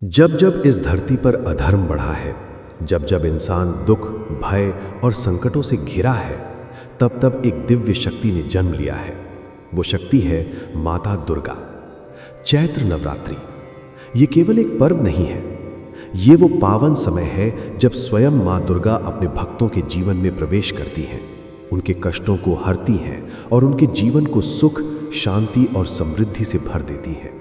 जब जब इस धरती पर अधर्म बढ़ा है, जब जब इंसान दुख, भय और संकटों से घिरा है, तब तब एक दिव्य शक्ति ने जन्म लिया है। वो शक्ति है माता दुर्गा। चैत्र नवरात्रि ये केवल एक पर्व नहीं है, ये वो पावन समय है जब स्वयं माँ दुर्गा अपने भक्तों के जीवन में प्रवेश करती हैं, उनके कष्टों को हरती हैं और उनके जीवन को सुख, शांति और समृद्धि से भर देती हैं।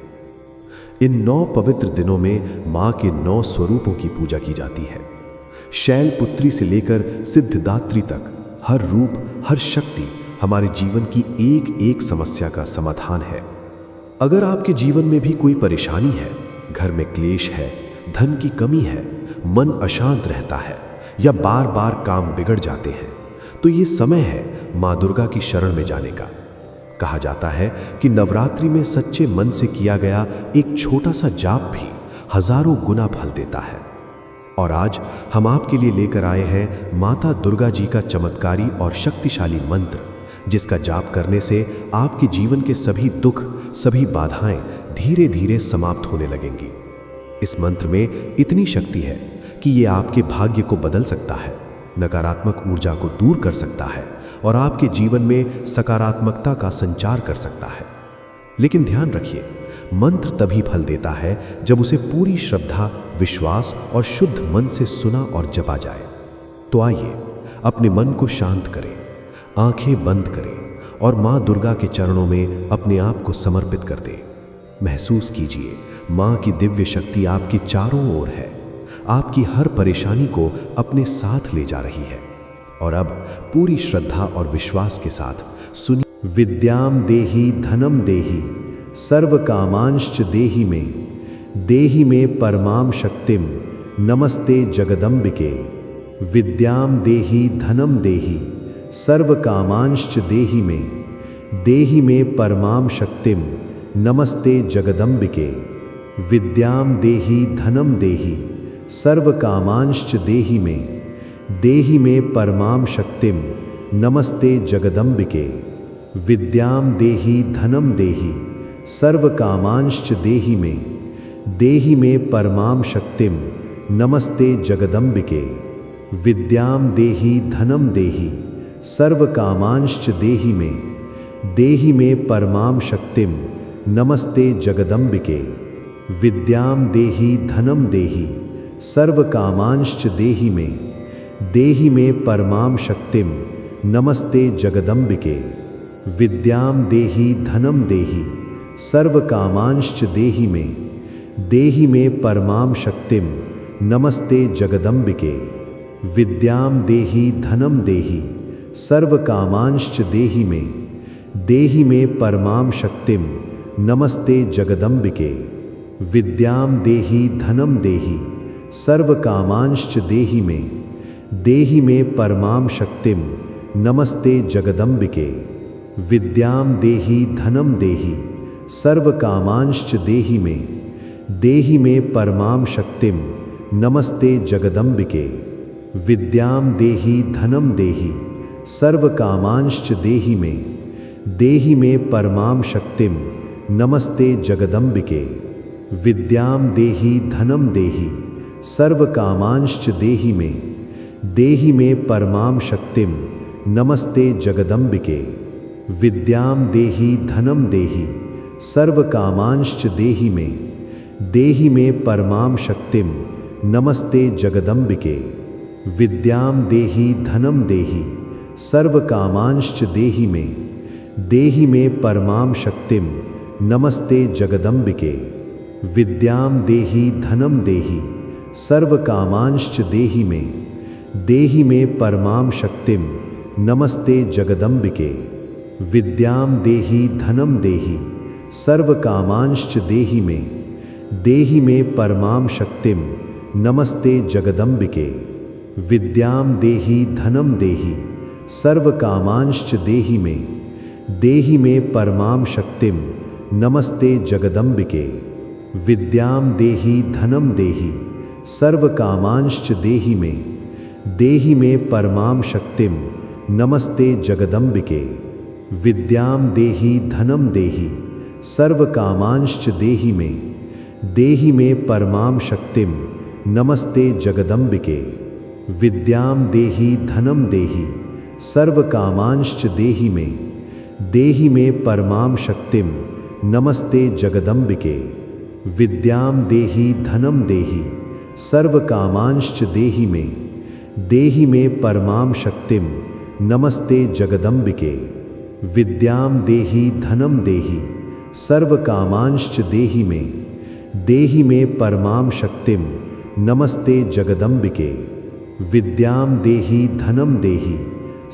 इन 9 पवित्र दिनों में माँ के 9 स्वरूपों की पूजा की जाती है। शैलपुत्री से लेकर सिद्धिदात्री तक हर रूप, हर शक्ति हमारे जीवन की एक एक समस्या का समाधान है। अगर आपके जीवन में भी कोई परेशानी है, घर में क्लेश है, धन की कमी है, मन अशांत रहता है या बार बार काम बिगड़ जाते हैं, तो ये समय है माँ दुर्गा की शरण में जाने का। कहा जाता है कि नवरात्रि में सच्चे मन से किया गया एक छोटा सा जाप भी हजारों गुना फल देता है। और आज हम आपके लिए लेकर आए हैं माता दुर्गा जी का चमत्कारी और शक्तिशाली मंत्र, जिसका जाप करने से आपके जीवन के सभी दुख, सभी बाधाएं धीरे धीरे समाप्त होने लगेंगी। इस मंत्र में इतनी शक्ति है कि ये आपके भाग्य को बदल सकता है, नकारात्मक ऊर्जा को दूर कर सकता है और आपके जीवन में सकारात्मकता का संचार कर सकता है। लेकिन ध्यान रखिए, मंत्र तभी फल देता है जब उसे पूरी श्रद्धा, विश्वास और शुद्ध मन से सुना और जपा जाए। तो आइए अपने मन को शांत करें, आंखें बंद करें और माँ दुर्गा के चरणों में अपने आप को समर्पित कर दें। महसूस कीजिए माँ की दिव्य शक्ति आपके चारों ओर है, आपकी हर परेशानी को अपने साथ ले जा रही है। और अब पूरी श्रद्धा और विश्वास के साथ सुनिए। विद्याम देहि धनम देहि सर्व कामांश्च देहि में परमाम शक्तिम नमस्ते जगदम्बिके। विद्याम देहि धनम देहि सर्व कामांश्च देहि में परमाम शक्तिम नमस्ते जगदम्बिके। विद्याम देहि धनम देहि सर्व कामांश्च देहि में परमाम शक्तिम नमस्ते जगदम्बिके। विद्याम देहि धनम देहि सर्व कामांश्च देहि में परमाम शक्तिम नमस्ते जगदम्बिके। विद्याम देहि धनम देहि सर्व कामांश्च देहि में परमाम शक्तिम नमस्ते जगदम्बिके। विद्याम देहि धनम देहि सर्व कामांश्च देहि में परमाम शक्तिम नमस्ते जगदम्बिके। विद्याम देहि धनम देहि सर्व कामांश्च देहि में परमाम शक्तिम नमस्ते जगदम्बिके। विद्याम देहि धनम देहि सर्व कामांश्च देहि में परमाम शक्तिम नमस्ते जगदम्बिके। विद्याम देहि धनम देहि सर्व कामांश्च देहि में परमाम शक्तिम नमस्ते जगदम्बिके। विद्याम देहि धनम देहि सर्व कामांश्च देहि में परमाम शक्तिम नमस्ते जगदम्बिके। विद्याम देहि धनम देहि सर्व कामांश्च देहि में परमाम शक्तिम नमस्ते जगदम्बिके। विद्याम देहि धनम देहि सर्व कामांश्च देहि में परमाम शक्तिम नमस्ते जगदम्बिके। विद्याम देहि धनम देहि सर्व कामांश्च देहि में परमाम शक्तिम नमस्ते जगदम्बिके। विद्याम देहि धनम देहि सर्व कामांश्च देहि में परमाम शक्तिम नमस्ते जगदम्बिके। विद्याम देहि धनम देहि सर्व कामांश्च देहि में परमाम शक्तिम नमस्ते जगदम्बिके। विद्याम देहि धनम देहि सर्व कामांश्च देहि में परमाम शक्तिम नमस्ते जगदम्बिके। विद्याम देहि धनम देहि सर्व कामांश्च देहि में परमाम शक्तिम नमस्ते जगदम्बिके। विद्याम देहि धनम देहि सर्व कामांश्च देहि में परमाम शक्तिम नमस्ते जगदम्बिके। विद्याम देहि धनम देहि सर्व कामांश्च देहि मे परमां शक्तिं नमस्ते जगदम्बिके। विद्यां देहि धनं देहि सर्वकामांश्च देहि मे परमां शक्तिं नमस्ते जगदम्बिके। विद्यां देहि धनं देहि सर्वकामांश्च देहि मे परमां शक्तिं नमस्ते जगदम्बिके। विद्यां देहि धनं देहि सर्वकामांश्च देहि मे परमां शक्तिं नमस्ते जगदम्बिके। विद्यां देहि धनं देहि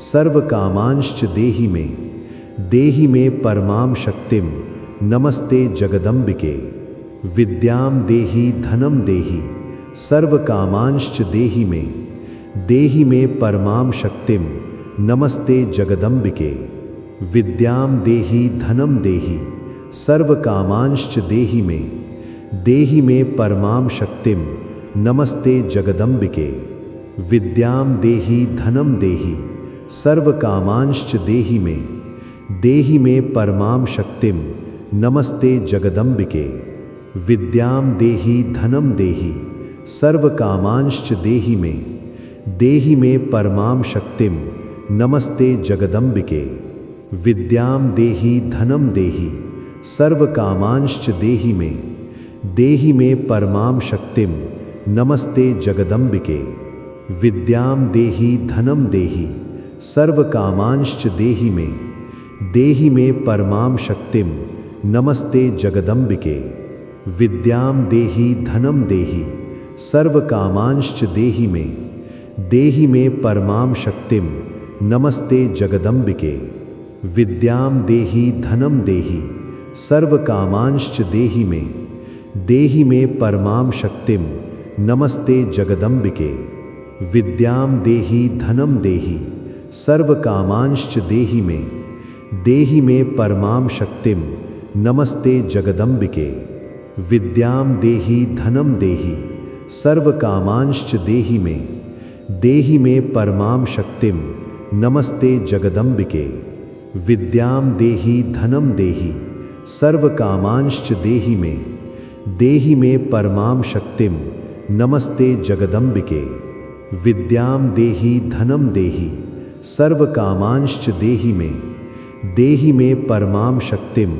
सर्वकामांश्च देहि मे परमां शक्तिं नमस्ते जगदम्बिके। विद्यां देहि धनं देहि सर्वकामांश्च देहि मे परमां शक्तिं नमस्ते जगदम्बिके। विद्यां देहि धनं देहि सर्वकामांश्च देहि मे परमां शक्तिं नमस्ते जगदम्बिके। विद्यां देहि धनं देहि सर्वकामांश्च देहि मे परमां शक्तिं नमस्ते जगदम्बिके। विद्यां देहि धनं देहि सर्वकामांश्च देहि मे परमां शक्तिं नमस्ते जगदम्बिके। विद्यां देहि धनं देहि सर्वकामांश्च देहि मे परमां शक्तिं नमस्ते जगदम्बिके। विद्यां देहि धनं देहि सर्वकामांश्च देहि मे परमां शक्तिं नमस्ते जगदम्बिके। विद्यां देहि धनं देहि सर्वकामांश्च देहि मे परमां शक्तिं नमस्ते जगदम्बिके। विद्यां देहि धनं देहि सर्वकामांश्च देहि मे परमां शक्तिं नमस्ते जगदम्बिके। विद्यां देहि धनं देहि सर्वकामांश्च देहि मे परमां शक्तिं नमस्ते जगदम्बिके। विद्यां देहि धनं देहि सर्वकामांश्च देहि मे परमां शक्तिं नमस्ते जगदम्बिके। विद्यां देहि धनं देहि सर्वकामांश्च देहि मे परमां शक्तिं नमस्ते जगदम्बिके। विद्यां देहि धनं देहि सर्वकामांश्च देहि मे परमां शक्तिं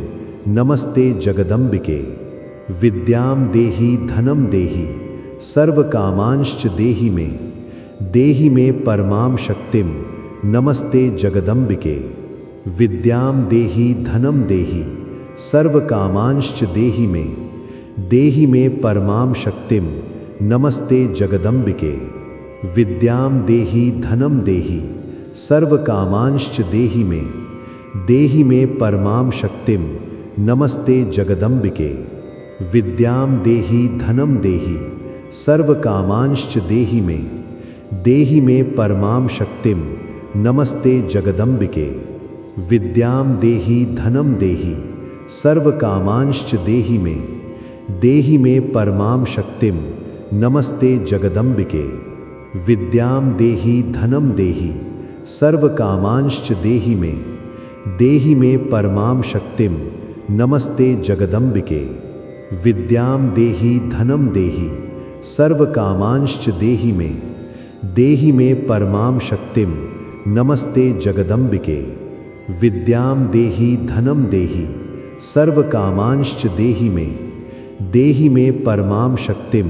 नमस्ते जगदम्बिके। विद्यां देहि धनं देहि सर्वकामांश्च देहि मे परमां शक्तिं नमस्ते जगदम्बिके। विद्यां देहि धनं देहि सर्वकामांश्च देहि मे परमां शक्तिं नमस्ते जगदम्बिके। विद्यां देहि धनं देहि सर्वकामांश्च देहि मे परमां शक्तिं नमस्ते जगदम्बिके। विद्यां देहि धनं देहि सर्वकामांश्च देहि मे परमां शक्तिं नमस्ते जगदम्बिके। विद्यां देहि धनं देहि सर्वकामांश्च देहि मे परमां शक्तिं नमस्ते जगदम्बिके। विद्यां देहि धनं देहि सर्वकामांश्च देहि मे परमां शक्तिं नमस्ते जगदम्बिके। विद्यां देहि धनं देहि सर्वकामांश्च देहि मे परमां शक्तिं नमस्ते जगदम्बिके। विद्यां देहि धनं देहि सर्वकामांश्च देहि मे परमां शक्तिं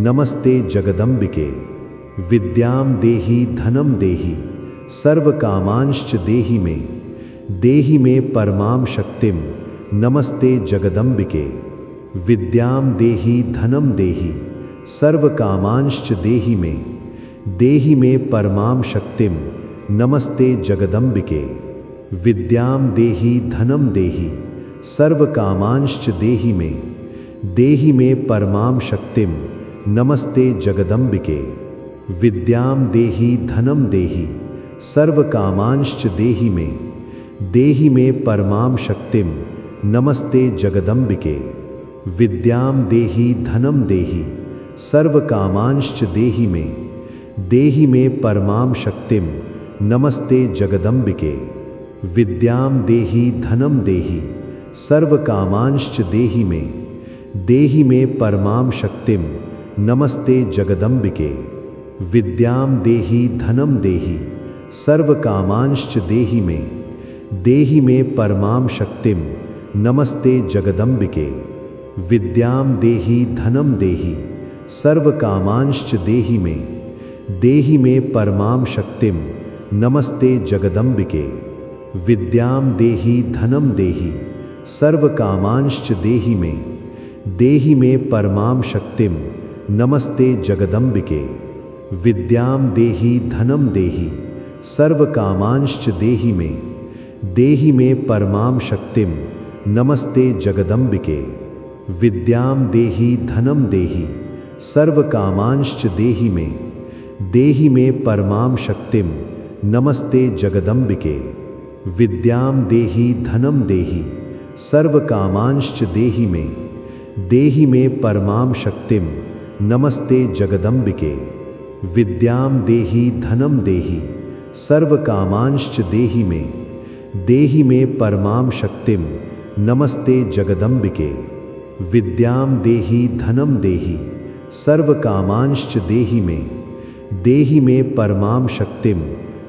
नमस्ते जगदम्बिके। विद्यां देहि धनं देहि सर्वकामांश्च देहि मे परमां शक्तिं नमस्ते जगदम्बिके। विद्यां देहि धनं देहि सर्वकामांश्च देहि मे परमां शक्तिं नमस्ते जगदम्बिके। विद्यां देहि धनं देहि सर्वकामांश्च देहि मे परमां शक्तिं नमस्ते जगदम्बिके। विद्यां देहि धनं देहि सर्वकामांश्च देहि मे परमां शक्तिं नमस्ते जगदम्बिके। विद्यां देहि धनं देहि सर्वकामांश्च देहि मे परमां शक्तिं नमस्ते जगदम्बिके। विद्यां देहि धनं देहि सर्वकामांश्च देहि मे परमां शक्तिं नमस्ते जगदम्बिके। विद्यां देहि धनं देहि सर्वकामांश्च देहि मे परमां शक्तिं नमस्ते जगदम्बिके। विद्यां देहि धनं देहि सर्वकामांश्च देहि मे परमां शक्तिं नमस्ते जगदम्बिके। विद्यां देहि धनं देहि सर्वकामांश्च देहि मे परमां शक्तिं नमस्ते जगदम्बिके। विद्यां देहि धनं देहि सर्वकामांश्च देहि मे परमां शक्तिं नमस्ते जगदम्बिके। विद्यां देहि धनं देहि सर्वकामांश्च देहि मे परमां शक्तिं नमस्ते जगदम्बिके। विद्यां देहि धनं देहि सर्वकामांश्च देहि मे परमां शक्तिं नमस्ते जगदम्बिके। विद्यां देहि धनं देहि सर्वकामांश्च देहि मे परमां शक्तिं नमस्ते जगदम्बिके। विद्यां देहि धनं देहि सर्वकामांश्च देहि मे परमां शक्तिं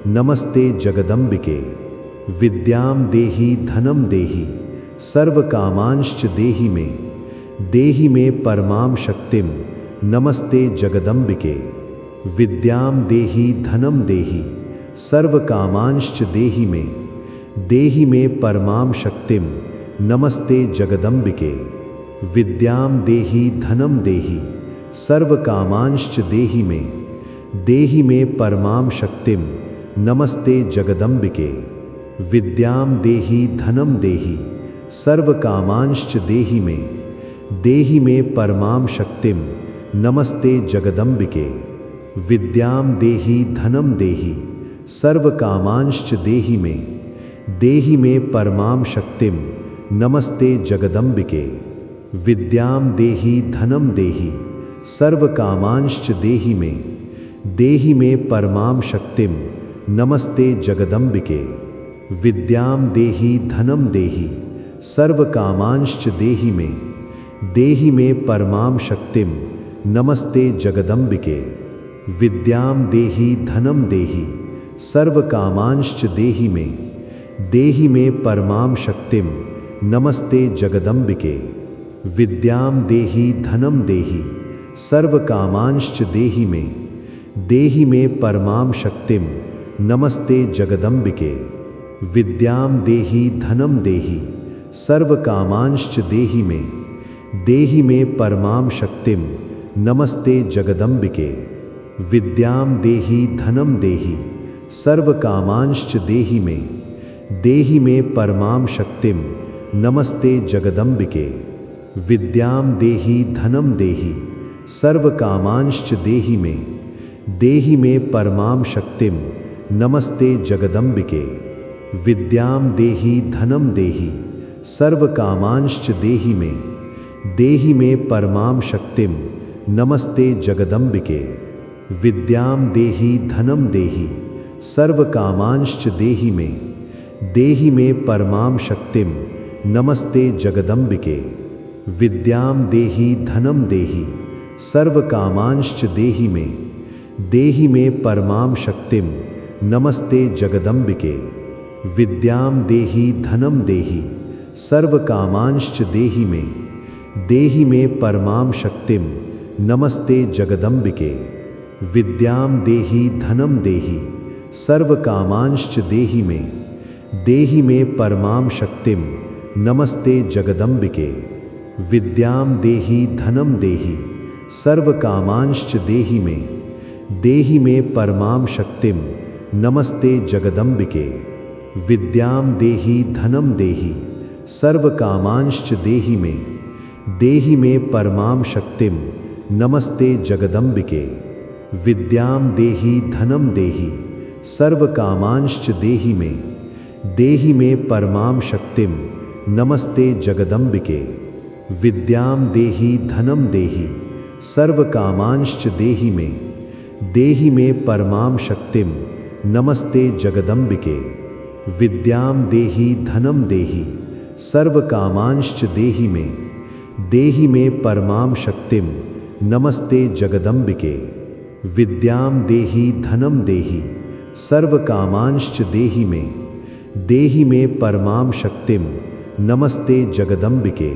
नमस्ते जगदम्बिके। विद्यां देहि धनं देहि सर्वकामांश्च देहि मे परमां शक्तिं नमस्ते जगदम्बिके। विद्यां देहि धनं देहि सर्वकामांश्च देहि मे परमां शक्तिं नमस्ते जगदम्बिके। विद्यां देहि धनं देहि सर्वकामांश्च देहि मे परमां शक्तिं नमस्ते जगदम्बिके। विद्यां देहि धनं देहि सर्वकामांश्च देहि मे परमां शक्तिं नमस्ते जगदम्बिके। विद्यां देहि धनं देहि सर्वकामांश्च देहि मे परमां शक्तिं नमस्ते जगदम्बिके। विद्यां देहि धनं देहि सर्वकामांश्च देहि मे परमां शक्तिं नमस्ते जगदम्बिके। विद्यां देहि धनं देहि सर्वकामांश्च देहि मे परमां शक्तिं नमस्ते जगदम्बिके। विद्यां देहि धनं देहि सर्वकामांश्च देहि मे परमां शक्तिं नमस्ते जगदम्बिके। विद्यां देहि धनं देहि सर्वकामांश्च देहि मे परमां शक्तिं नमस्ते जगदम्बिके। विद्यां देहि धनं देहि सर्वकामांश्च देहि मे परमां शक्तिं नमस्ते जगदम्बिके। विद्यां देहि धनं देहि सर्वकामांश्च देहि मे परमां शक्तिं नमस्ते जगदम्बिके। विद्यां देहि धनं देहि सर्वकामांश्च देहि मे परमां शक्तिं नमस्ते जगदम्बिके। विद्यां देहि धनं देहि सर्वकामांश्च देहि मे परमां शक्तिं नमस्ते जगदम्बिके। विद्यां देहि धनं देहि सर्वकामांश्च देहि मे परमां शक्तिं नमस्ते जगदम्बिके। विद्यां देहि धनं देहि सर्वकामांश्च देहि मे परमां शक्तिं नमस्ते जगदम्बिके। विद्यां देहि धनं देहि सर्वकामांश्च देहि मे परमां शक्तिं नमस्ते जगदम्बिके। विद्यां देहि धनं देहि सर्वकामांश्च देहि मे परमां शक्तिं नमस्ते जगदम्बिके। विद्यां देहि धनं देहि सर्वकामांश्च देहि मे परमां शक्तिं नमस्ते जगदम्बिके। विद्यां देहि धनं देहि सर्वकामांश्च देहि मे परमां शक्तिं नमस्ते जगदम्बिके। विद्यां देहि धनं देहि सर्वकामांश्च देहि मे परमां शक्तिं नमस्ते जगदम्बिके। विद्यां देहि धनं देहि सर्वकामांश्च देहि मे परमां शक्तिं नमस्ते जगदम्बिके। विद्यां देहि धनं देहि सर्वकामांश्च देहि देहि मे परमां शक्तिं नमस्ते जगदम्बिके। विद्यां देहि धनं देहि सर्वकामांश्च देहि मे परमां शक्तिं नमस्ते जगदम्बिके।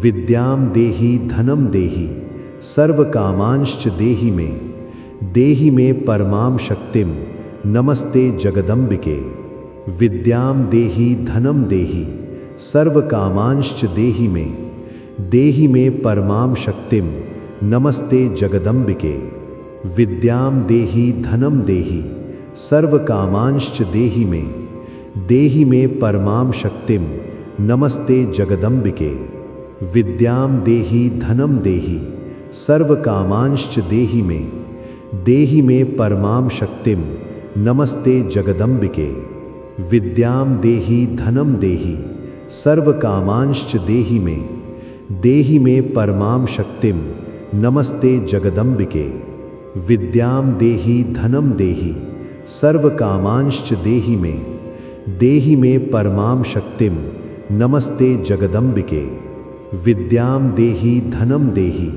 विद्यां देहि धनं देहि सर्वकामांश्च देहि मे परमां शक्तिं नमस्ते जगदम्बिके। विद्यां देहि धनं देहि सर्वकामांश्च देहि मे परमां शक्तिं नमस्ते जगदम्बिके। विद्यां देहि धनं देहि सर्वकामांश्च देहि मे परमां शक्तिं नमस्ते जगदम्बिके। विद्यां देहि धनं देहि सर्वकामांश्च देहि मे परमां शक्तिं नमस्ते जगदम्बिके। विद्यां देहि धनं देहि सर्वकामांश्च देहि मे परमां शक्तिं नमस्ते जगदम्बिके। विद्यां देहि धनं देहि सर्वकामांश्च देहि मे परमां शक्तिं नमस्ते जगदम्बिके। विद्यां देहि धनं देहि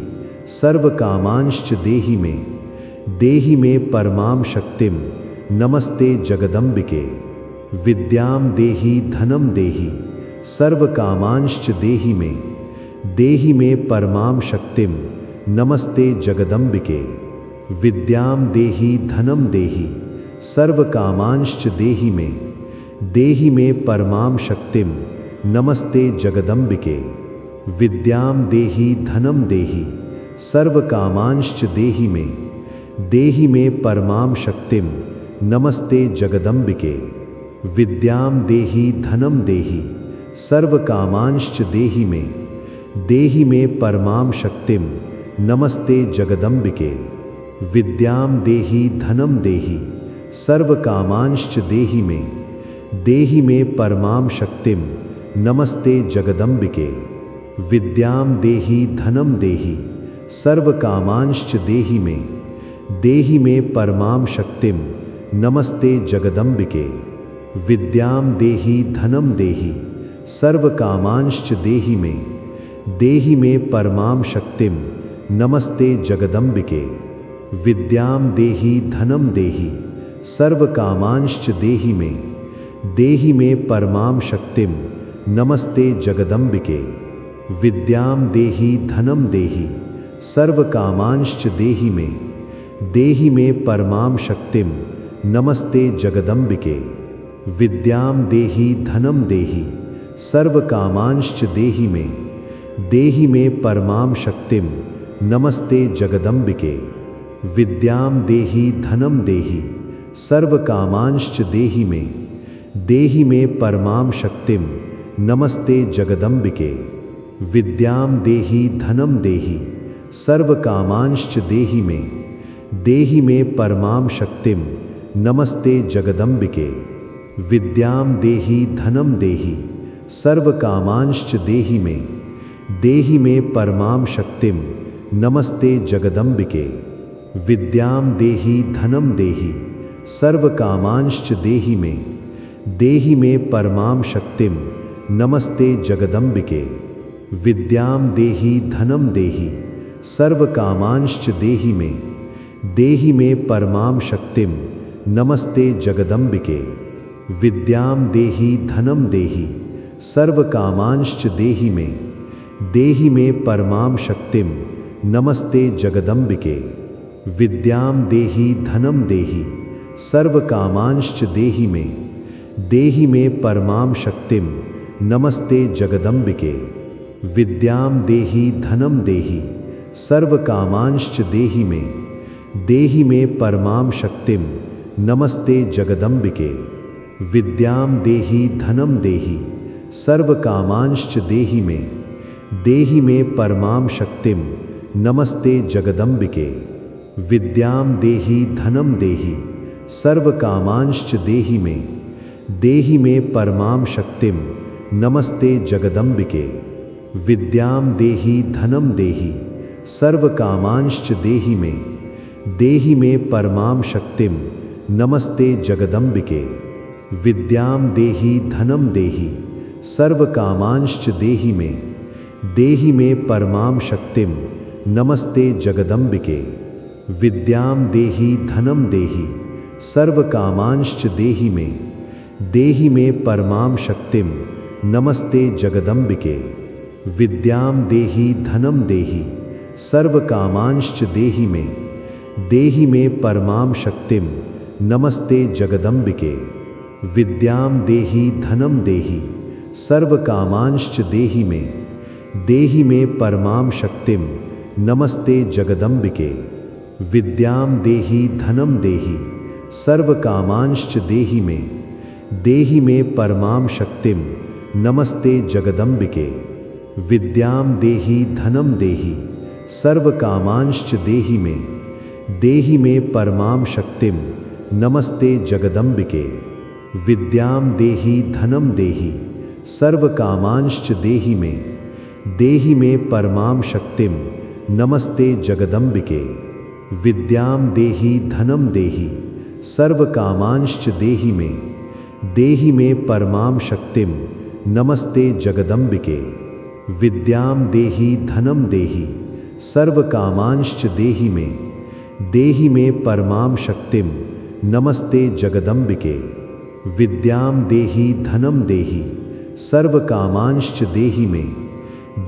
सर्वकामांश्च देहि मे परमां शक्तिं नमस्ते जगदम्बिके। विद्यां देहि धनं देहि सर्वकामांश्च देहि मे परमां शक्तिं नमस्ते जगदम्बिके। विद्यां देहि धनं देहि सर्वकामांश्च देहि मे परमां शक्तिं नमस्ते जगदम्बिके। विद्यां देहि धनं देहि सर्वकामांश्च देहि मे परमां शक्तिं नमस्ते जगदम्बिके। विद्यां देहि धनं देहि सर्वकामांश्च देहि मे परमां शक्तिं नमस्ते जगदम्बिके। विद्यां देहि धनं देहि सर्वकामांश्च देहि मे परमां शक्तिं नमस्ते जगदम्बिके। विद्यां देहि धनं देहि सर्वकामांश्च देहि मे परमां शक्तिं नमस्ते जगदम्बिके। विद्यां देहि धनं देहि सर्वकामांश्च देहि मे परमां शक्तिं नमस्ते जगदम्बिके। विद्यां देहि धनं देहि सर्वकामांश्च देहि मे परमां शक्तिं नमस्ते जगदम्बिके। विद्यां देहि धनं देहि सर्वकामांश्च देहि मे परमां शक्तिं नमस्ते जगदम्बिके। विद्यां देहि धनं देहि सर्वकामांश्च देहि मे परमां शक्तिं नमस्ते जगदम्बिके। विद्यां देहि धनं देहि सर्वकामांश्च देहि मे परमां शक्तिं नमस्ते जगदम्बिके। विद्यां देहि धनं देहि सर्वकामांश्च देहि मे परमां शक्तिं नमस्ते जगदम्बिके। विद्यां देहि धनं देहि सर्वकामांश्च देहि मे परमां शक्तिं नमस्ते जगदम्बिके। विद्यां देहि धनं देहि सर्वकामांश्च देहि मे परमां शक्तिं नमस्ते जगदम्बिके। विद्यां देहि धनं देहि सर्वकामांश्च देहि मे परमां शक्तिं नमस्ते जगदम्बिके। विद्यां देहि धनं देहि सर्वकामांश्च देहि मे परमां शक्तिं नमस्ते जगदम्बिके। विद्यां देहि धनं देहि सर्वकामांश्च देहि मे परमां शक्तिं नमस्ते जगदम्बिके। विद्यां देहि धनं देहि सर्वकामांश्च देहि मे परमां शक्तिं नमस्ते जगदम्बिके। विद्यां देहि धनं देहि सर्वकामांश्च देहि मे परमां शक्तिं नमस्ते जगदम्बिके। विद्यां देहि धनं देहि सर्वकामांश्च देहि मे परमां शक्तिं नमस्ते जगदम्बिके। विद्यां देहि धनं देहि सर्वकामांश्च देहि मे परमां शक्तिं नमस्ते जगदम्बिके। विद्यां देहि धनं देहि सर्वकामांश्च देहि देहि मे परमां शक्तिं नमस्ते जगदम्बिके। विद्यां देहि धनं देहि सर्वकामांश्च देहि मे परमां शक्तिं नमस्ते जगदम्बिके। विद्यां देहि धनं देहि सर्वकामांश्च देहि मे परमां शक्तिं नमस्ते जगदम्बिके। विद्यां देहि धनं देहि सर्वकामांश्च देहि मे परमां शक्तिं नमस्ते जगदम्बिके। विद्यां देहि धनं देहि सर्वकामांश्च देहि मे परमां शक्तिं नमस्ते जगदम्बिके। विद्यां देहि धनं देहि सर्वकामांश्च देहि मे परमां शक्तिं नमस्ते जगदम्बिके। विद्यां देहि धनं देहि सर्वकामांश्च देहि मे परमां शक्तिं नमस्ते जगदम्बिके। विद्यां देहि धनं देहि सर्वकामांश्च देहि मे परमां शक्तिं नमस्ते जगदम्बिके। विद्यां देहि धनं देहि सर्वकामांश्च देहि मे परमां शक्तिं नमस्ते जगदम्बिके। विद्यां देहि धनं देहि सर्वकामांश्च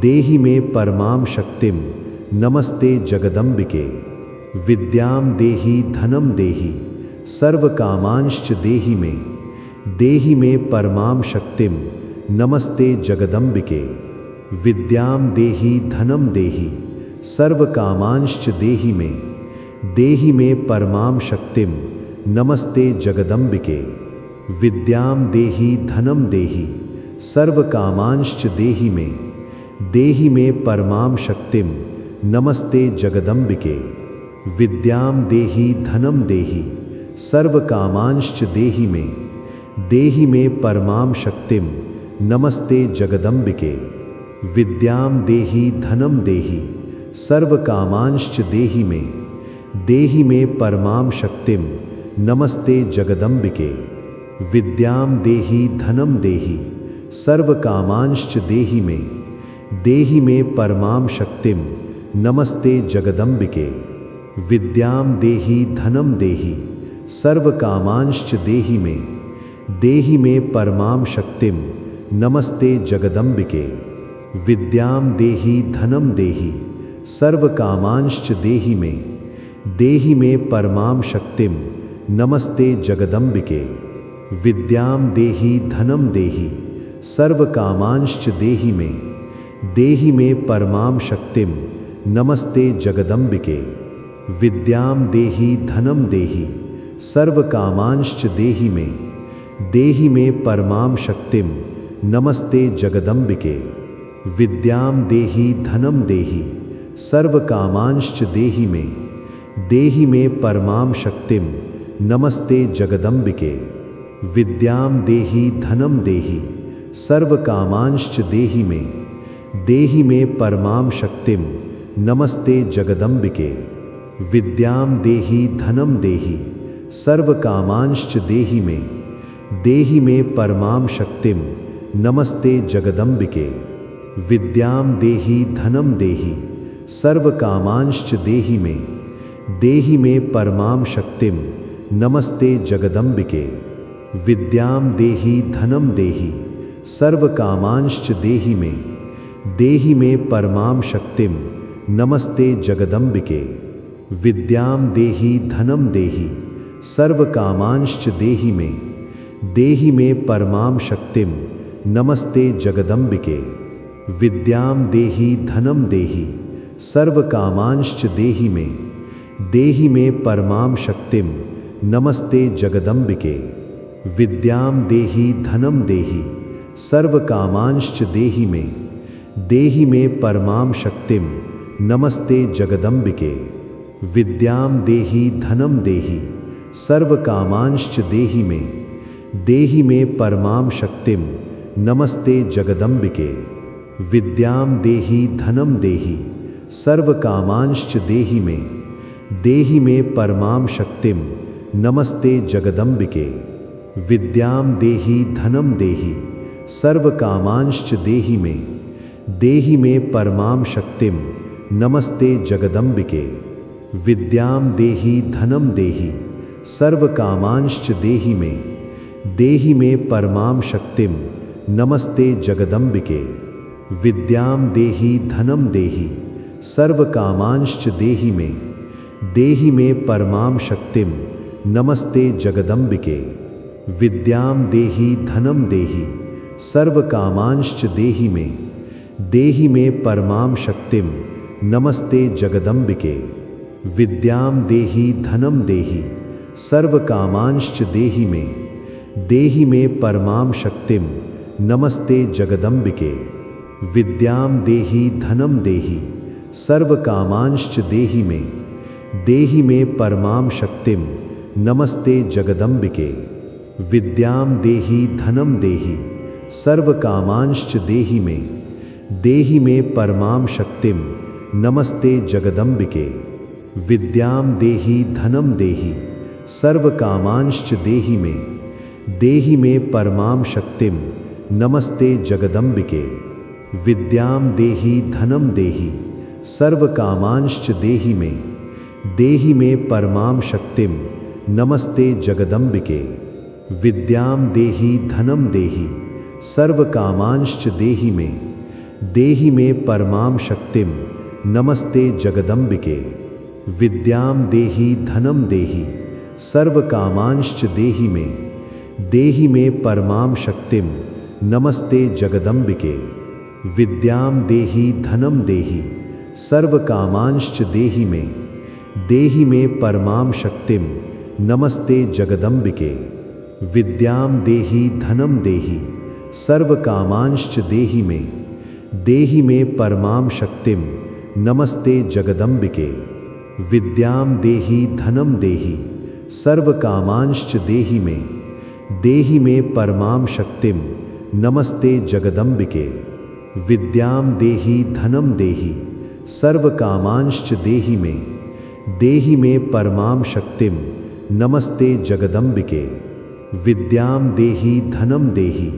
देहि मे परमां शक्तिं नमस्ते जगदम्बिके। विद्यां देहि धनं देहि सर्वकामांश्च देहि मे परमां शक्तिं नमस्ते जगदम्बिके। विद्यां देहि धनं देहि सर्वकामांश्च देहि मे परमां शक्तिं नमस्ते जगदम्बिके। विद्यां देहि धनं देहि सर्वकामांश्च देहि मे परमां शक्तिं नमस्ते जगदम्बिके। विद्यां देहि धनं देहि सर्वकामांश्च देहि मे परमां शक्तिं नमस्ते जगदम्बिके। विद्यां देहि धनं देहि सर्वकामांश्च देहि मे परमां शक्तिं नमस्ते जगदम्बिके। विद्यां देहि धनं देहि सर्वकामांश्च देहि मे परमां शक्तिं नमस्ते जगदम्बिके। विद्यां देहि धनं देहि सर्वकामांश्च देहि मे परमां शक्तिं नमस्ते जगदम्बिके। विद्यां देहि धनं देहि सर्वकामांश्च देहि मे परमां शक्तिं नमस्ते जगदम्बिके। विद्यां देहि धनं देहि सर्वकामांश्च देहि मे परमां शक्तिं नमस्ते जगदम्बिके। विद्यां देहि धनं देहि सर्वकामांश्च देहि मे परमां शक्तिं नमस्ते जगदम्बिके। विद्यां देहि धनं देहि सर्वकामांश्च देहि मे परमां शक्तिं नमस्ते जगदम्बिके। विद्यां देहि धनं देहि सर्वकामांश्च देहि मे परमां शक्तिं नमस्ते जगदम्बिके। विद्यां देहि धनं देहि सर्वकामांश्च देहि मे परमां शक्तिं नमस्ते जगदम्बिके। विद्यां देहि धनं देहि सर्वकामांश्च देहि मे परमां शक्तिं नमस्ते जगदम्बिके। विद्यां देहि धनं देहि सर्वकामांश्च देहि मे परमां शक्तिं नमस्ते जगदम्बिके। विद्यां देहि धनं देहि सर्वकामांश्च देहि मे परमां शक्तिं नमस्ते जगदम्बिके। विद्यां देहि धनं देहि सर्वकामांश्च देहि मे परमां शक्तिं नमस्ते जगदम्बिके। विद्यां देहि धनं देहि सर्वकामांश्च देहि मे परमां शक्तिं नमस्ते जगदम्बिके। विद्यां देहि धनं देहि सर्वकामांश्च देहि मे परमां शक्तिं नमस्ते जगदम्बिके। विद्यां देहि धनं देहि सर्वकामांश्च देहि मे परमां शक्तिं नमस्ते जगदम्बिके। विद्यां देहि धनं देहि सर्वकामांश्च देहि मे परमां शक्तिं नमस्ते जगदम्बिके। विद्यां देहि धनं देहि सर्वकामांश्च देहि मे परमां शक्तिं नमस्ते जगदम्बिके। विद्यां देहि धनं देहि सर्वकामांश्च देहि मे परमां शक्तिं नमस्ते जगदम्बिके। विद्यां देहि धनं देहि सर्वकामांश्च देहि मे परमां शक्तिं नमस्ते जगदम्बिके। विद्यां देहि धनं देहि सर्वकामांश्च देहि मे परमां शक्तिं नमस्ते जगदम्बिके। विद्यां देहि धनं देहि सर्वकामांश्च देहि मे परमां शक्तिं नमस्ते जगदम्बिके। विद्यां देहि धनं देहि सर्वकामांश्च देहि मे परमां शक्तिं नमस्ते जगदम्बिके। विद्यां देहि धनं देहि सर्वकामांश्च देहि मे परमां शक्तिं नमस्ते जगदम्बिके। विद्यां देहि धनं देहि सर्वकामांश्च देहि मे परमां शक्तिं नमस्ते जगदम्बिके। विद्यां देहि धनं देहि सर्वकामांश्च देहि मे परमां शक्तिं नमस्ते जगदम्बिके। विद्यां देहि धनं देहि सर्वकामांश्च देहि मे परमां शक्तिं नमस्ते जगदम्बिके। विद्यां देहि धनं देहि सर्वकामांश्च देहि मे परमां शक्तिं नमस्ते जगदम्बिके। विद्यां देहि धनं देहि सर्वकामांश्च देहि मे परमां शक्तिं नमस्ते जगदम्बिके। विद्यां देहि धनं देहि सर्वकामांश्च देहि मे परमां शक्तिं नमस्ते जगदम्बिके। विद्यां देहि धनं देहि सर्वकामांश्च देहि मे परमां शक्तिं नमस्ते जगदम्बिके। विद्यां देहि धनं देहि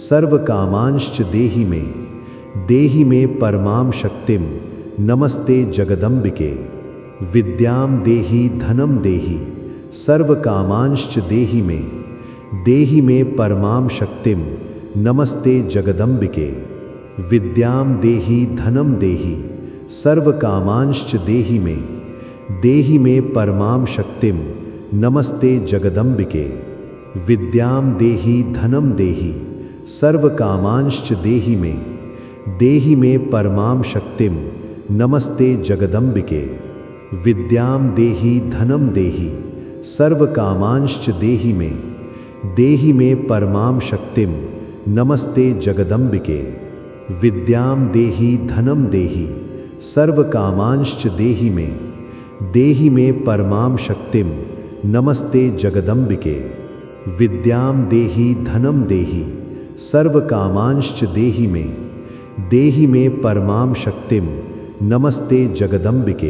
सर्वकामांश्च देहि मे परमां शक्तिं नमस्ते जगदम्बिके। विद्यां देहि धनं देहि सर्वकामांश्च देहि मे परमां शक्तिं नमस्ते जगदम्बिके। विद्यां देहि धनं देहि सर्वकामांश्च देहि मे परमां शक्तिं नमस्ते जगदम्बिके। विद्यां देहि धनं देहि सर्वकामांश्च देहि मे परमां शक्तिं नमस्ते जगदम्बिके। विद्यां देहि धनं देहि सर्वकामांश्च देहि मे परमां शक्तिं नमस्ते जगदम्बिके। विद्यां देहि धनं देहि सर्वकामांश्च देहि मे परमां शक्तिं नमस्ते जगदम्बिके। विद्यां देहि धनं देहि सर्वकामांश्च देहि मे परमां शक्तिं नमस्ते जगदम्बिके।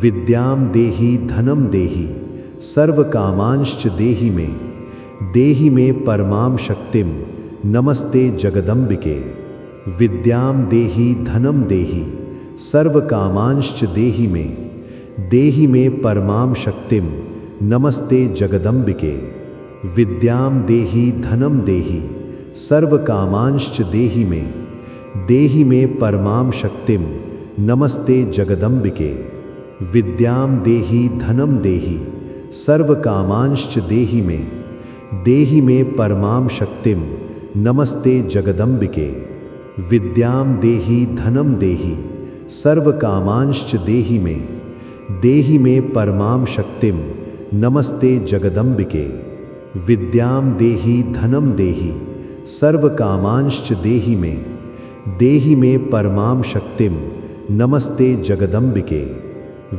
विद्यां देहि धनं देहि सर्वकामांश्च देहि मे परमां शक्तिं नमस्ते जगदम्बिके। विद्यां देहि धनं देहि सर्वकामांश्च देहि मे परमां शक्तिं नमस्ते जगदम्बिके। विद्यां देहि धनं देहि सर्वकामांश्च देहि मे परमां शक्तिं नमस्ते जगदम्बिके। विद्यां देहि धनं देहि सर्वकामांश्च देहि मे परमां शक्तिं नमस्ते जगदम्बिके। विद्यां देहि धनं देहि सर्वकामांश्च देहि मे परमां शक्तिं नमस्ते जगदम्बिके। विद्यां देहि धनं देहि सर्वकामांश्च देहि मे परमां शक्तिं नमस्ते जगदम्बिके।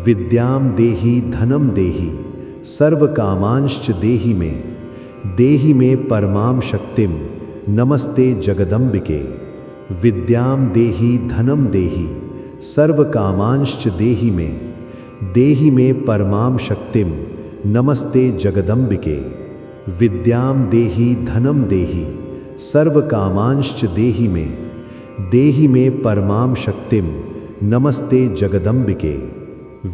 विद्यां देहि धनं देहि सर्वकामांश्च देहि मे परमां शक्तिं नमस्ते जगदम्बिके। विद्यां देहि धनं देहि सर्वकामांश्च देहि मे परमां शक्तिं नमस्ते जगदम्बिके। विद्यां देहि धनं देहि सर्वकामांश्च देहि देहि मे परमां शक्तिं नमस्ते जगदम्बिके।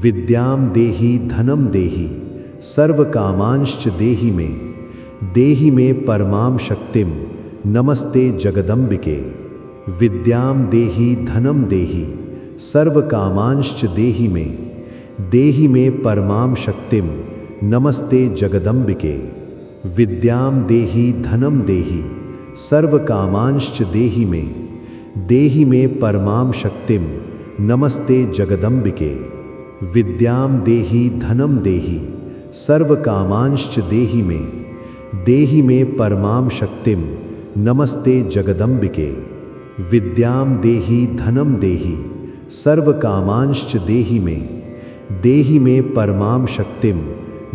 विद्यां देहि धनं देहि सर्वकामांश्च देहि मे परमां शक्तिं नमस्ते जगदम्बिके। विद्यां देहि धनं देहि सर्वकामांश्च देहि मे परमां शक्तिं नमस्ते जगदम्बिके। विद्यां देहि धनं देहि सर्वकामांश्च देहि मे परमां शक्तिं नमस्ते जगदम्बिके। विद्यां देहि धनं देहि सर्वकामांश्च देहि मे परमां शक्तिं नमस्ते जगदम्बिके। विद्यां देहि धनं देहि सर्वकामांश्च देहि मे परमां शक्तिं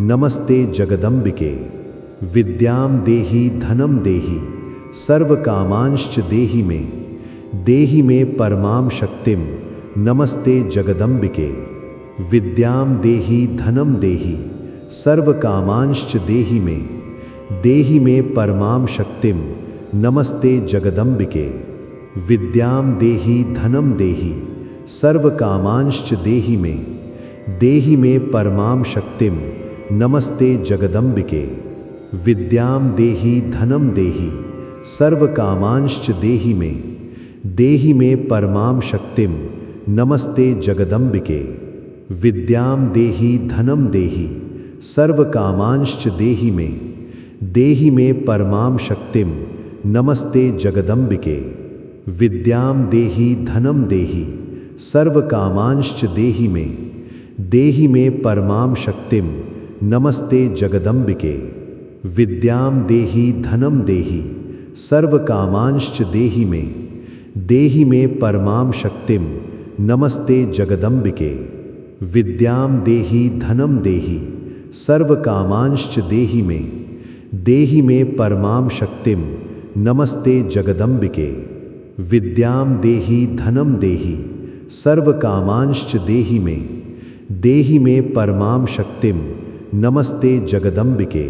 नमस्ते जगदम्बिके। विद्यां देहि धनं देहि सर्वकामांश्च देहि मे परमां शक्तिं नमस्ते जगदम्बिके। विद्यां देहि धनं देहि सर्वकामांश्च देहि मे परमां शक्तिं नमस्ते जगदम्बिके। विद्यां देहि धनं देहि सर्वकामांश्च देहि मे परमां शक्तिं नमस्ते जगदम्बिके। विद्यां देहि धनं देहि सर्वकामांश्च देहि मे परमां शक्तिं नमस्ते जगदम्बिके। विद्यां देहि धनं देहि सर्वकामांश्च देहि मे परमां शक्तिं नमस्ते जगदम्बिके। विद्यां देहि धनं देहि सर्वकामांश्च देहि मे परमां शक्तिं नमस्ते जगदम्बिके। विद्यां देहि धनं देहि सर्वकामांश्च देहि मे परमां शक्तिं नमस्ते जगदम्बिके। विद्यां देहि धनं देहि सर्वकामांश्च देहि मे परमां शक्तिं नमस्ते जगदम्बिके। विद्यां देहि धनं देहि सर्वकामांश्च देहि मे परमां शक्तिं नमस्ते जगदम्बिके।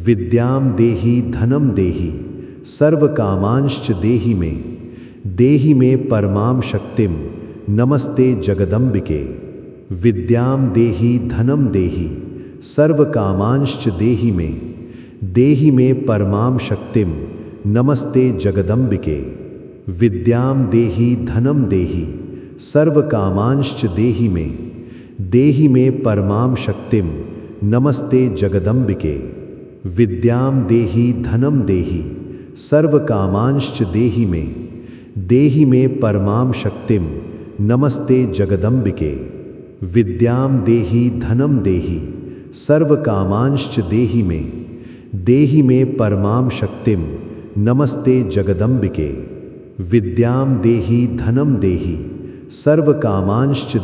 विद्यां देहि धनं देहि सर्वकामांश्च देहि मे परमां शक्तिं नमस्ते जगदम्बिके। विद्यां देहि धनं देहि सर्वकामांश्च देहि मे परमां शक्तिं नमस्ते जगदम्बिके। विद्यां देहि धनं देहि सर्वकामांश्च देहि मे परमां शक्तिं नमस्ते जगदम्बिके। विद्यां देहि धनं देहि सर्वकामांश्च देहि मे परमां शक्तिं नमस्ते जगदम्बिके। विद्यां देहि धनं देहि सर्वकामांश्च देहि मे परमां शक्तिं नमस्ते जगदम्बिके। विद्यां देहि धनं देहि सर्वकामांश्च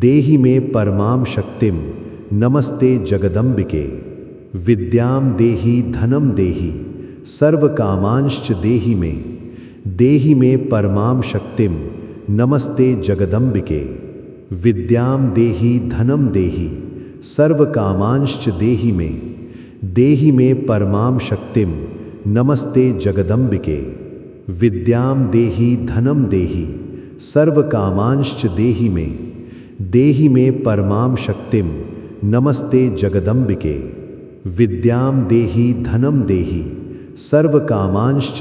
देहि मे परमां शक्तिं नमस्ते जगदम्बिके। विद्यां देहि धनं देहि सर्वकामांश्च देहि मे परमां शक्तिं नमस्ते जगदम्बिके। विद्यां देहि धनं देहि सर्वकामांश्च देहि मे परमां शक्तिं नमस्ते जगदम्बिके। विद्यां देहि धनं देहि सर्वकामांश्च देहि मे परमां शक्तिं नमस्ते जगदम्बिके। विद्यां देहि धनं देहि सर्वकामांश्च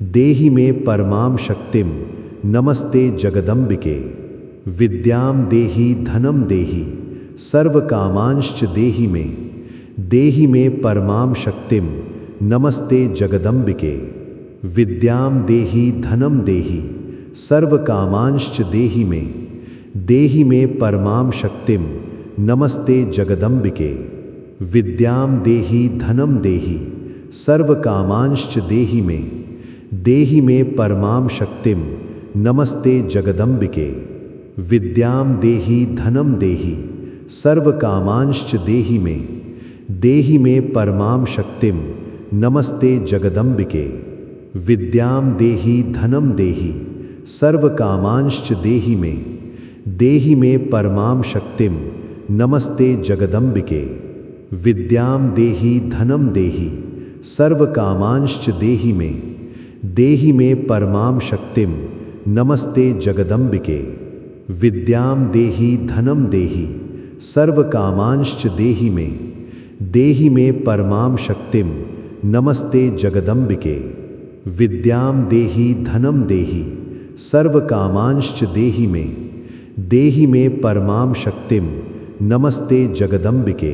देहि मे परमां शक्तिं नमस्ते जगदम्बिके। विद्यां देहि धनं देहि सर्वकामांश्च देहि मे परमां शक्तिं नमस्ते जगदम्बिके। विद्यां देहि धनं देहि सर्वकामांश्च देहि मे परमां शक्तिं नमस्ते जगदम्बिके। विद्यां देहि धनं देहि सर्वकामांश्च देहि मे परमां शक्तिं नमस्ते जगदम्बिके। विद्यां देहि धनं देहि सर्वकामांश्च देहि मे परमां शक्तिं नमस्ते जगदम्बिके। विद्यां देहि धनं देहि सर्वकामांश्च देहि मे परमां शक्तिं नमस्ते जगदम्बिके। विद्यां देहि धनं देहि सर्वकामांश्च देहि देहि मे परमां शक्तिं नमस्ते जगदम्बिके। विद्यां देहि धनं देहि सर्वकामांश्च देहि मे परमां शक्तिं नमस्ते जगदम्बिके। विद्यां देहि धनं देहि सर्वकामांश्च देहि मे परमां शक्तिं नमस्ते जगदम्बिके।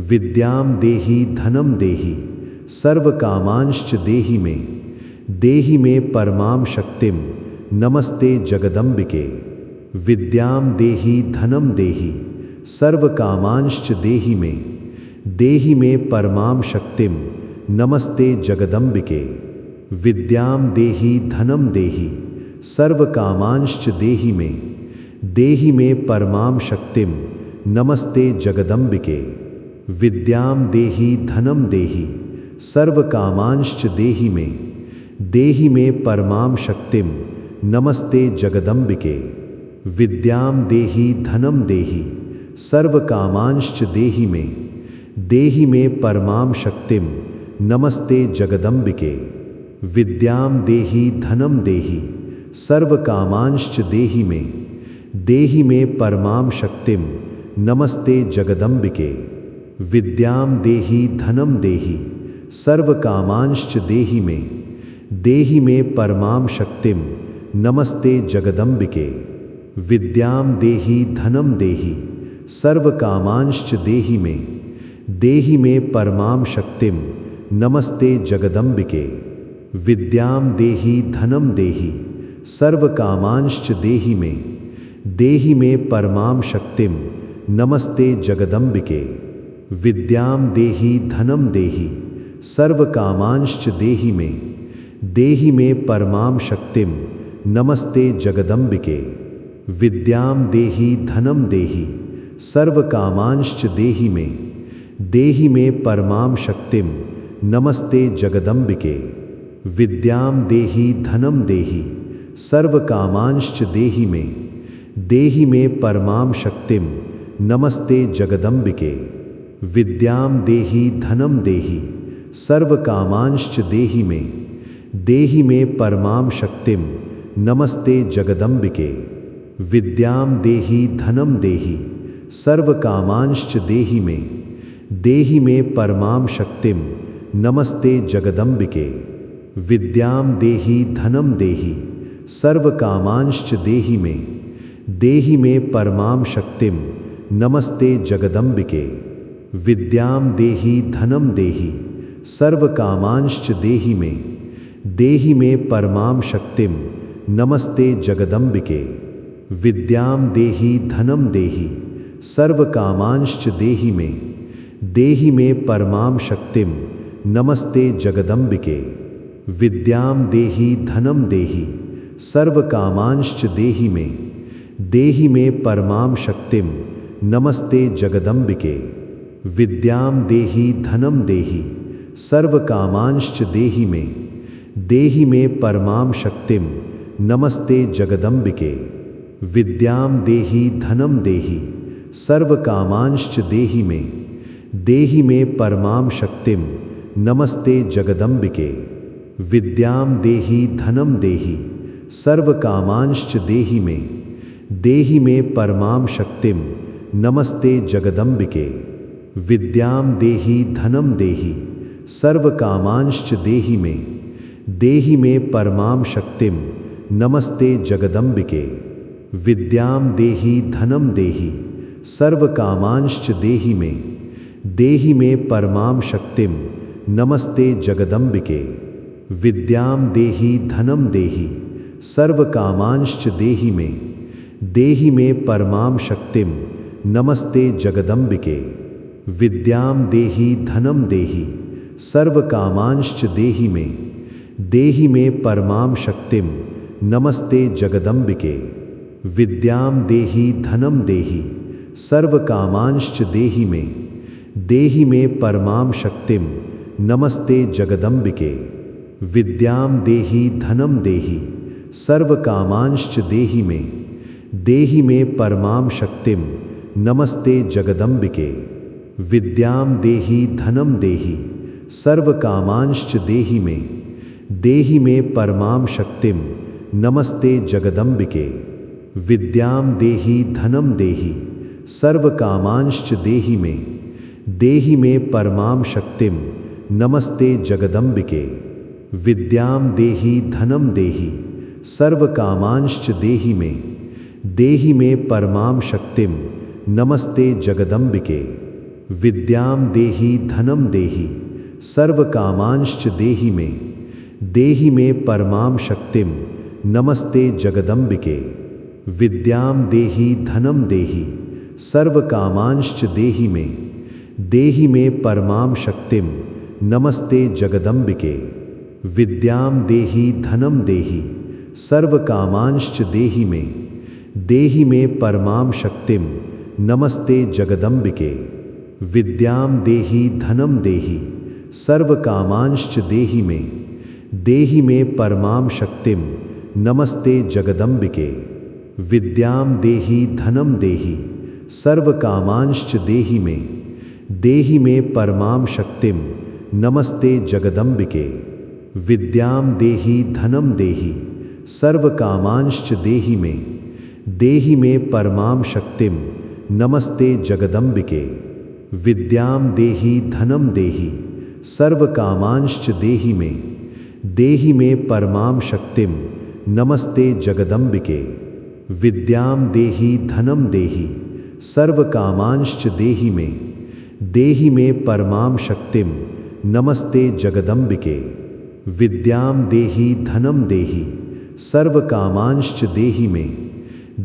विद्यां देहि धनं देहि सर्वकामांश्च देहि मे परमां शक्तिं नमस्ते जगदम्बिके। विद्यां देहि धनं देहि सर्वकामांश्च देहि मे परमां शक्तिं नमस्ते जगदम्बिके। विद्यां देहि धनं देहि सर्वकामांश्च देहि मे परमां शक्तिं नमस्ते जगदम्बिके। विद्यां देहि धनं देहि सर्वकामांश्च देहि मे परमां शक्तिं नमस्ते जगदम्बिके। विद्यां देहि धनं देहि सर्वकामांश्च देहि मे परमां शक्तिं नमस्ते जगदम्बिके। विद्यां देहि धनं देहि सर्वकामांश्च देहि मे परमां शक्तिं नमस्ते जगदम्बिके। विद्यां देहि धनं देहि सर्वकामांश्च देहि मे परमां शक्तिं नमस्ते जगदम्बिके। विद्यां देहि धनं देहि सर्वकामांश्च देहि मे परमां शक्तिं नमस्ते जगदम्बिके। विद्यां देहि धनं देहि सर्वकामांश्च देहि मे परमां शक्तिं नमस्ते जगदम्बिके। विद्यां देहि धनं देहि सर्वकामांश्च देहि मे परमां शक्तिं नमस्ते जगदम्बिके। विद्यां देहि धनं देहि सर्वकामांश्च देहि मे परमां शक्तिं नमस्ते जगदम्बिके। विद्यां देहि धनं देहि सर्वकामांश्च देहि मे परमां शक्तिं नमस्ते जगदम्बिके। विद्यां देहि धनं देहि सर्वकामांश्च देहि मे परमां शक्तिं नमस्ते जगदम्बिके। विद्यां देहि धनं देहि सर्वकामांश्च देहि मे परमां शक्तिं नमस्ते जगदम्बिके। विद्यां देहि धनं देहि सर्वकामांश्च देहि मे परमां शक्तिं नमस्ते जगदम्बिके। विद्यां देहि धनं देहि सर्वकामांश्च देहि मे परमां शक्तिं नमस्ते जगदम्बिके। विद्यां देहि धनं देहि सर्वकामांश्च देहि मे परमां शक्तिं नमस्ते जगदम्बिके। विद्यां देहि धनं देहि सर्वकामांश्च देहि मे परमां शक्तिं नमस्ते जगदम्बिके। विद्यां देहि धनं देहि सर्वकामांश्च देहि मे परमां शक्तिं नमस्ते जगदम्बिके। विद्यां देहि धनं देहि सर्वकामांश्च देहि मे परमां शक्तिं नमस्ते जगदम्बिके। विद्यां देहि धनं देहि सर्वकामांश्च देहि मे परमां शक्तिं नमस्ते जगदम्बिके। विद्यां देहि धनं देहि सर्वकामांश्च देहि मे परमां शक्तिं नमस्ते जगदम्बिके। विद्यां देहि धनं देहि सर्वकामांश्च देहि मे परमां शक्तिं नमस्ते जगदम्बिके। विद्यां देहि धनं देहि सर्वकामांश्च देहि मे परमां शक्तिं नमस्ते जगदम्बिके। विद्यां देहि धनं देहि सर्वकामांश्च देहि मे परमां शक्तिं नमस्ते जगदम्बिके। विद्यां देहि धनं देहि सर्वकामांश्च देहि मे परमां शक्तिं नमस्ते जगदम्बिके। विद्यां देहि धनं देहि सर्वकामांश्च देहि मे परमां शक्तिं नमस्ते जगदम्बिके। विद्यां देहि धनं देहि सर्वकामांश्च देहि देहि मे परमां शक्तिं नमस्ते जगदम्बिके। विद्यां देहि धनं देहि सर्वकामांश्च देहि मे परमां शक्तिं नमस्ते जगदम्बिके। विद्यां देहि धनं देहि सर्वकामांश्च देहि मे परमां शक्तिं नमस्ते जगदम्बिके। विद्यां देहि धनं देहि सर्वकामांश्च देहि मे परमां शक्तिं नमस्ते जगदम्बिके। विद्यां देहि धनं देहि सर्वकामांश्च देहि मे परमां शक्तिं नमस्ते जगदम्बिके। विद्यां देहि धनं देहि सर्वकामांश्च देहि मे परमां शक्तिं नमस्ते जगदम्बिके। विद्यां देहि धनं देहि सर्वकामांश्च देहि मे परमां शक्तिं नमस्ते जगदम्बिके। विद्यां देहि धनं देहि सर्वकामांश्च देहि मे परमां शक्तिं नमस्ते जगदम्बिके। विद्यां देहि धनं देहि सर्वकामांश्च देहि मे परमां शक्तिं नमस्ते जगदम्बिके। विद्यां देहि धनं देहि सर्वकामांश्च देहि मे परमां शक्तिं नमस्ते जगदम्बिके। विद्यां देहि धनं देहि सर्वकामांश्च देहि मे परमां शक्तिं नमस्ते जगदम्बिके। विद्यां देहि धनं देहि सर्वकामांश्च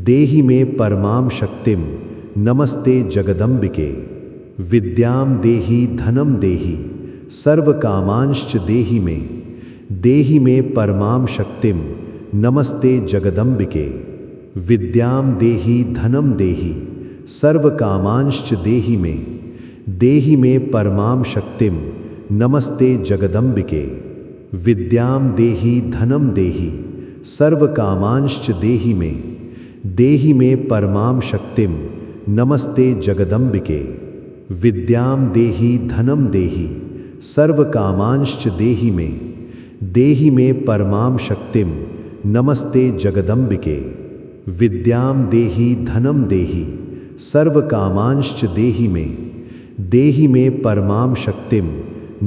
देहि मे परमां शक्तिं नमस्ते जगदम्बिके। विद्यां देहि धनं देहि सर्वकामांश्च देहि मे परमां शक्तिं नमस्ते जगदम्बिके। विद्यां देहि धनं देहि सर्वकामांश्च देहि मे परमां शक्तिं नमस्ते जगदम्बिके। विद्यां देहि धनं देहि सर्वकामांश्च देहि मे परमां शक्तिं नमस्ते जगदम्बिके। विद्यां देहि धनं देहि सर्वकामांश्च देहि मे परमां शक्तिं नमस्ते जगदम्बिके। विद्यां देहि धनं देहि सर्वकामांश्च देहि मे परमां शक्तिं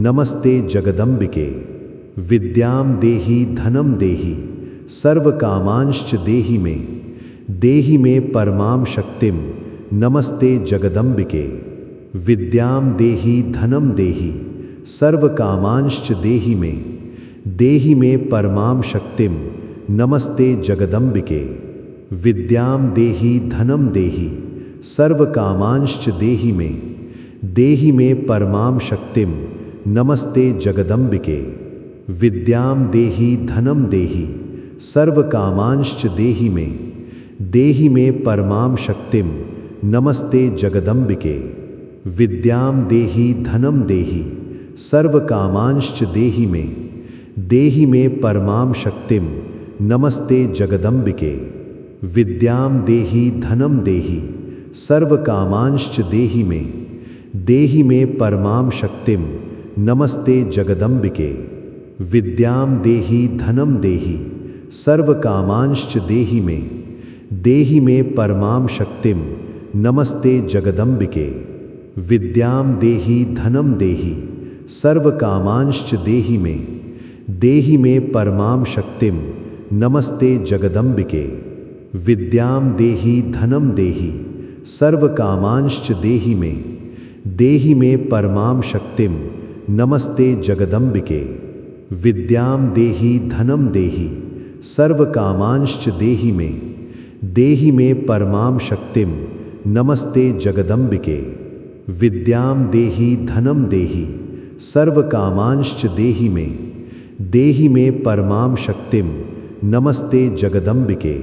नमस्ते जगदम्बिके। विद्यां देहि धनं देहि सर्वकामांश्च देहि मे परमां शक्तिं नमस्ते जगदम्बिके। विद्यां देहि धनं देहि सर्वकामांश्च देहि मे परमां शक्तिं नमस्ते जगदम्बिके। विद्यां देहि धनं देहि सर्वकामांश्च देहि मे परमां शक्तिं नमस्ते जगदम्बिके। विद्यां देहि धनं देहि सर्वकामांश्च देहि मे परमां शक्तिं नमस्ते जगदम्बिके। विद्यां देहि धनं देहि सर्वकामांश्च देहि मे परमां शक्तिं नमस्ते जगदम्बिके। विद्यां देहि धनं देहि सर्वकामांश्च देहि मे परमां शक्तिं नमस्ते जगदम्बिके। विद्यां देहि धनं देहि सर्वकामांश्च देहि मे परमां शक्तिं नमस्ते जगदम्बिके। विद्यां देहि धनं देहि सर्वकामांश्च देहि मे परमां शक्तिं नमस्ते जगदम्बिके। विद्यां देहि धनं देहि सर्वकामांश्च देहि मे परमां शक्तिं नमस्ते जगदम्बिके। विद्यां देहि धनं देहि सर्वकामांश्च देहि मे परमां शक्तिं नमस्ते जगदम्बिके। विद्यां देहि धनं देहि सर्वकामांश्च देहि मे परमां शक्तिं नमस्ते जगदम्बिके।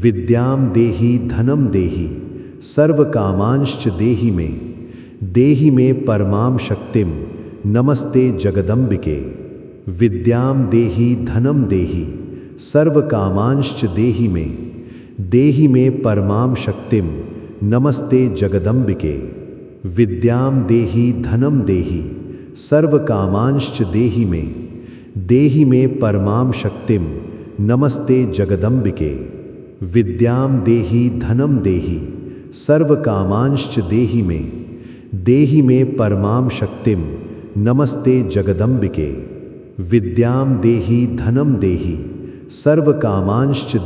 विद्यां देहि धनं देहि सर्वकामांश्च देहि मे परमां शक्तिं नमस्ते जगदम्बिके। विद्यां देहि धनं देहि सर्वकामांश्च देहि मे परमां शक्तिं नमस्ते जगदम्बिके। विद्यां देहि धनं देहि सर्वकामांश्च देहि देहि मे परमां शक्तिं नमस्ते जगदम्बिके। विद्यां देहि धनं देहि सर्वकामांश्च देहि मे परमां शक्तिं नमस्ते जगदम्बिके। विद्यां देहि धनं देहि सर्वकामांश्च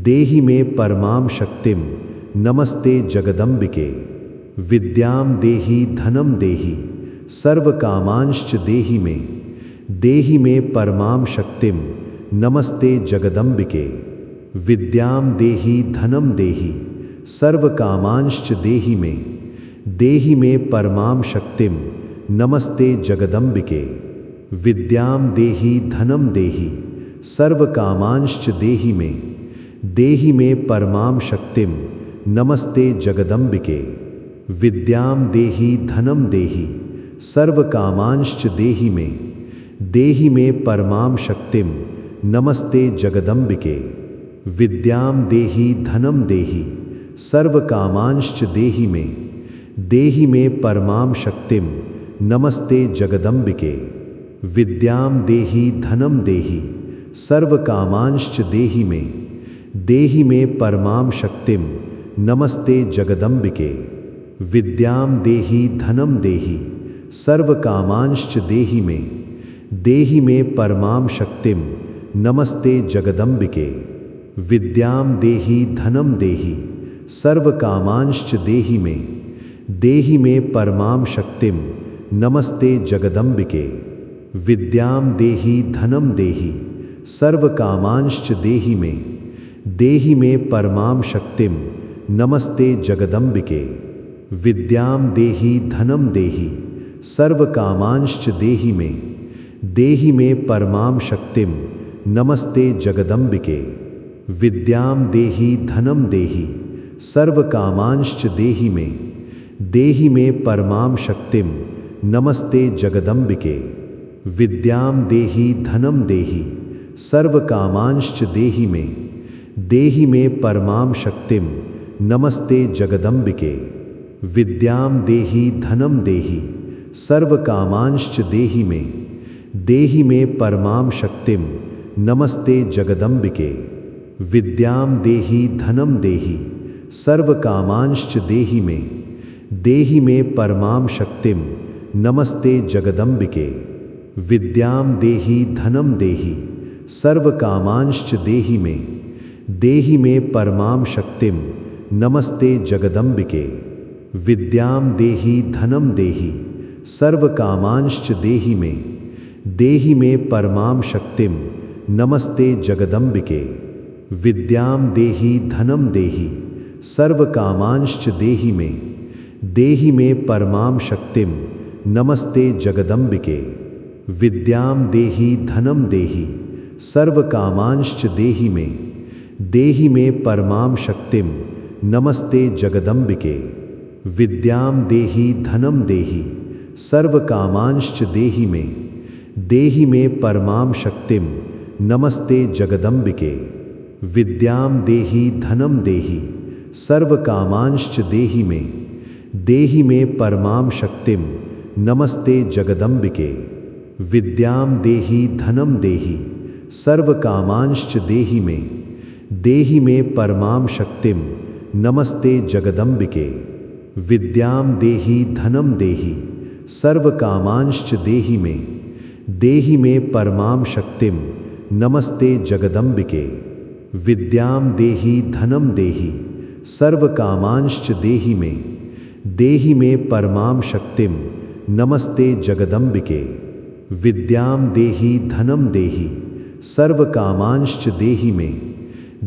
देहि मे परमां शक्तिं नमस्ते जगदम्बिके। विद्यां देहि धनं देहि सर्वकामांश्च देहि मे परमां शक्तिं नमस्ते जगदम्बिके। विद्यां देहि धनं देहि सर्वकामांश्च देहि मे परमां शक्तिं नमस्ते जगदम्बिके। विद्यां देहि धनं देहि सर्वकामांश्च देहि मे परमां शक्तिं नमस्ते जगदम्बिके। विद्यां देहि धनं देहि सर्वकामांश्च देहि मे परमां शक्तिं नमस्ते जगदम्बिके। विद्यां देहि धनं देहि सर्वकामांश्च देहि मे परमां शक्तिं नमस्ते जगदम्बिके। विद्यां देहि धनं देहि सर्वकामांश्च देहि मे परमां शक्तिं नमस्ते जगदम्बिके। विद्यां देहि धनं देहि सर्वकामांश्च देहि मे परमां शक्तिं नमस्ते जगदम्बिके। विद्यां देहि धनं देहि सर्वकामांश्च देहि मे परमां शक्तिं नमस्ते जगदम्बिके। विद्यां देहि धनं देहि सर्वकामांश्च देहि मे परमां शक्तिं नमस्ते जगदम्बिके। विद्यां देहि धनं देहि सर्वकामांश्च देहि मे परमां शक्तिं नमस्ते जगदम्बिके। विद्यां देहि धनं देहि सर्वकामांश्च देहि मे परमां शक्तिं नमस्ते जगदम्बिके। विद्यां देहि धनं देहि सर्वकामांश्च देहि मे परमां शक्तिं नमस्ते जगदम्बिके। विद्यां देहि धनं देहि सर्वकामांश्च देहि मे परमां शक्तिं नमस्ते जगदम्बिके। विद्यां देहि धनं देहि सर्वकामांश्च देहि मे परमां शक्तिं नमस्ते जगदम्बिके। विद्यां देहि धनं देहि सर्वकामांश्च देहि मे परमां शक्तिं नमस्ते जगदम्बिके। विद्यां देहि धनं देहि सर्वकामांश्च देहि मे परमां शक्तिं नमस्ते जगदम्बिके। विद्यां देहि धनं देहि सर्वकामांश्च देहि मे परमां शक्तिं नमस्ते जगदम्बिके। विद्यां देहि धनं देहि सर्वकामांश्च देहि मे परमां शक्तिं नमस्ते जगदम्बिके। विद्यां देहि धनं देहि सर्वकामांश्च देहि मे परमां शक्तिं नमस्ते जगदम्बिके। विद्यां देहि धनं देहि सर्वकामांश्च देहि मे परमां शक्तिं नमस्ते जगदम्बिके। विद्यां देहि धनं देहि सर्वकामांश्च देहि मे परमां शक्तिं नमस्ते जगदम्बिके। विद्यां देहि धनं देहि सर्वकामांश्च देहि मे परमां शक्तिं नमस्ते जगदम्बिके। विद्यां देहि धनं देहि सर्वकामांश्च देहि मे परमां शक्तिं नमस्ते जगदम्बिके। विद्यां देहि धनं देहि सर्वकामांश्च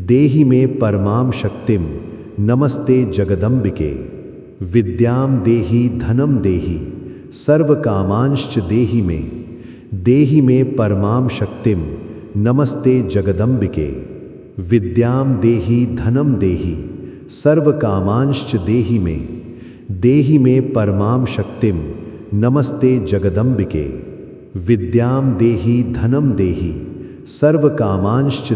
देहि मे परमां शक्तिं नमस्ते जगदम्बिके। विद्यां देहि धनं देहि सर्वकामांश्च देहि मे परमां शक्तिं नमस्ते जगदम्बिके। विद्यां देहि धनं देहि सर्वकामांश्च देहि मे परमां शक्तिं नमस्ते जगदम्बिके। विद्यां देहि धनं देहि सर्वकामांश्च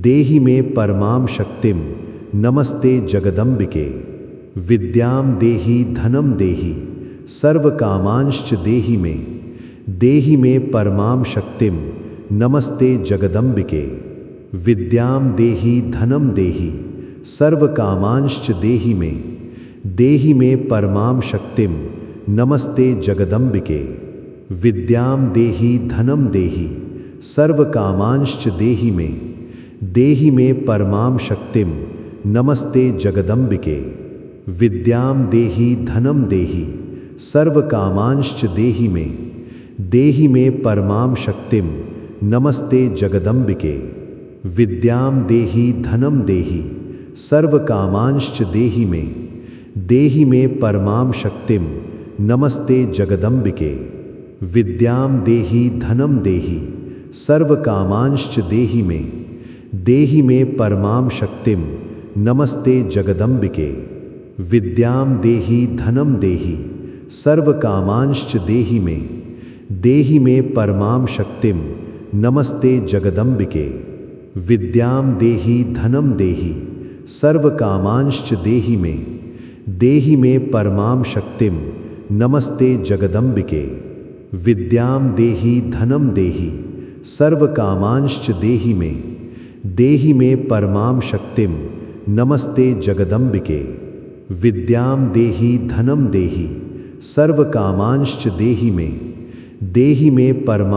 देहि मे परमां शक्तिं नमस्ते जगदम्बिके। विद्यां देहि धनं देहि सर्वकामांश्च देहि देहि मे परमां शक्तिं नमस्ते जगदम्बिके। विद्यां देहि धनं देहि सर्वकामांश्च देहि मे परमां शक्तिं नमस्ते जगदम्बिके। विद्यां देहि धनं देहि सर्वकामांश्च देहि मे परमां शक्तिं नमस्ते जगदम्बिके। विद्यां देहि धनं देहि सर्वकामांश्च देहि मे परमां शक्तिं नमस्ते जगदम्बिके। विद्यां देहि धनं देहि सर्वकामांश्च देहि मे परमां शक्तिं नमस्ते जगदम्बिके। विद्यां देहि धनं देहि सर्वकामांश्च देहि मे परमां शक्तिं नमस्ते जगदम्बिके। विद्यां देहि धनं देहि सर्वकामांश्च देहि मे परमां शक्तिं नमस्ते जगदम्बिके। विद्यां देहि धनं देहि सर्वकामांश्च देहि मे परमां शक्तिं नमस्ते जगदम्बिके। विद्यां देहि धनं देहि सर्वकामांश्च देहि मे परमां शक्तिं नमस्ते जगदम्बिके। विद्यां देहि धनं देहि सर्वकामांश्च देहि मे परमां